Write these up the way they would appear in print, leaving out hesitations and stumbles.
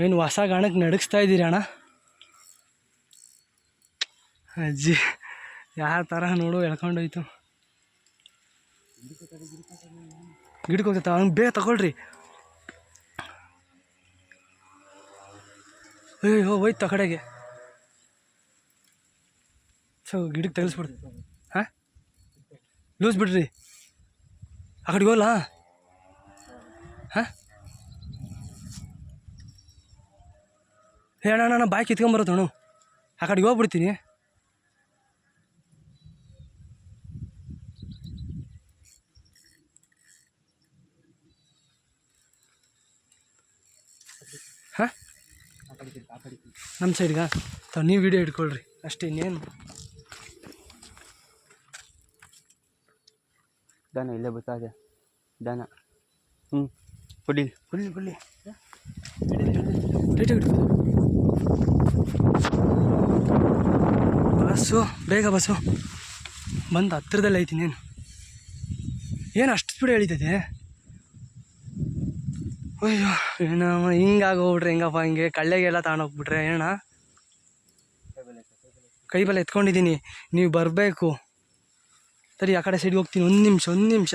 ಏನು ಹೊಸ ಗಾಣಕ್ಕೆ ನಡಗಿಸ್ತಾ ಇದ್ದೀರಿ ಅಣ್ಣ? ಅಜ್ಜಿ ಯಾವ ಥರ ನೋಡು ಎಳ್ಕೊಂಡೋಯ್ತು. ಗಿಡಕ್ಕೆ ಹೋಗ್ತೈತ? ಅವ್ನು ಬೇಗ ತಗೊಳ್ರಿ. ಅಯ್ಯೋ ಹೋಯ್ತು ಆ ಕಡೆಗೆ. ಸೊ ಗಿಡಕ್ಕೆ ತೆಗಿಸ್ಬಿಡ್ರಿ. ಹಾಂ ಲೂಸ್ ಬಿಡ್ರಿ, ಆ ಕಡೆಗೆ ಹೋಗಲ್ಲ. ಹಾಂ ಹೇಳ ನಾನು ಬಾಯಿ ಕಿತ್ಕೊಂಬರತ್ತೆ ಅಣ್ಣ, ಆ ಕಡೆಗೆ ಹೋಗ್ಬಿಡ್ತೀನಿ. ಹಾಂ ನಮ್ಮ ಸೈಡ್ಗೆ ನೀವು ವಿಡಿಯೋ ಇಟ್ಕೊಳ್ರಿ ಅಷ್ಟೇ, ಇನ್ನೇನು. ದನ ಇಲ್ಲೇ ಬರ್ತಾ ಇದೆ ದನ. ಕೊಡಿ ಕೊಡಿ ಕೊಡಿ ಬಸ್ಸು ಬೇಗ ಬಸ್ಸು ಬಂದು ಹತ್ರದಲ್ಲೇ ಐತಿ. ಏನು ಅಷ್ಟು ಸ್ಪೀಡ್ ಎಳಿತೈತೆ? ಅಯ್ಯೋ ಏನಮ್ಮ ಹಿಂಗಾಗೋಗ್ಬಿಟ್ರೆ ಹೆಂಗಪ್ಪ? ಹಿಂಗೆ ಕಳ್ಳೆಗೆಲ್ಲ ತಗೊಂಡೋಗ್ಬಿಟ್ರೆ ಏನಣ್ಣ? ಕೈ ಬಲ ಎತ್ಕೊಂಡಿದ್ದೀನಿ, ನೀವು ಬರಬೇಕು. ಸರಿ ಆ ಕಡೆ ಸೈಡ್ಗೆ ಹೋಗ್ತೀನಿ. ಒಂದು ನಿಮಿಷ.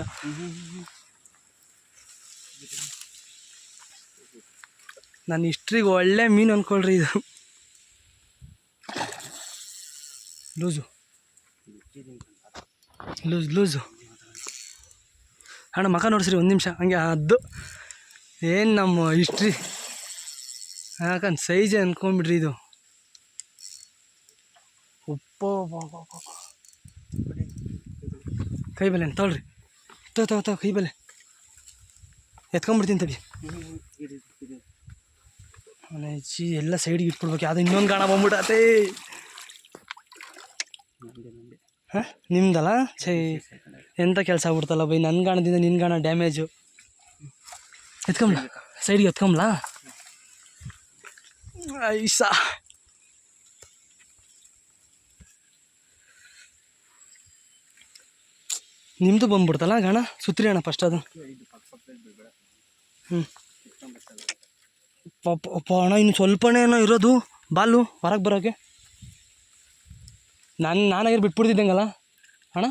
ನನ್ನ ಹಿಸ್ಟ್ರಿಗೆ ಒಳ್ಳೆ ಮೀನು ಅಂದ್ಕೊಳ್ರಿ ಇದು. ಲೂಸು ಅಣ್ಣ ಮಖ ನೋಡಿಸ್ರಿ ಒಂದು ನಿಮಿಷ ಹಂಗೆ. ಅದು ಏನು ನಮ್ಮ ಹಿಸ್ಟ್ರಿ ಯಾಕಂದು ಸೈಜೇ ಅಂದ್ಕೊಂಬಿಡ್ರಿ ಇದು. ಕೈ ಬೆಲೆ ತಗೊಳ್ರಿ, ತಗೋ ಕೈ ಬೆಲೆ ಎತ್ಕೊಂಡ್ಬಿಡ್ತೀನಿ ತಡಿ. ಅಜ್ಜಿ ಎಲ್ಲ ಸೈಡ್ಗೆ ಇಟ್ಕೊಡ್ಬೇಕು. ಯಾವುದೋ ಇನ್ನೊಂದು ಗಾಣ ಬಂದ್ಬಿಟ್ಟತೆ. ಹಾಂ ನಿಮ್ದಲ್ಲ ಸೈ ಎಂಥ ಕೆಲಸ ಆಗ್ಬಿಡ್ತಲ್ಲ ಬೈ. ನನ್ನ ಗಾಣದಿಂದ ನಿನ್ನ ಗಾಣ ಡ್ಯಾಮೇಜು. ಎತ್ಕೊಂಬ್ಲ ಸೈಡ್ಗೆ ಎತ್ಕೊಂಬ್ಲಾ? ಐಸಾ ನಿಮ್ಮದು ಬಂದ್ಬಿಡ್ತಲ್ಲ ಗಾಣ. ಸುತ್ರಿ ಅಣ್ಣ ಫಸ್ಟ್ ಅದು. ಪಾಪ ಅಣ್ಣ ಇನ್ನು ಸ್ವಲ್ಪನೇ ಏನೋ ಇರೋದು ಬಾಲು ಹೊರಗೆ ಬರೋಕ್ಕೆ. ನಾನಾಗಿರು ಬಿಟ್ಬಿಡ್ತಿದ್ದಂಗಲ್ಲ ಅಣ್ಣ.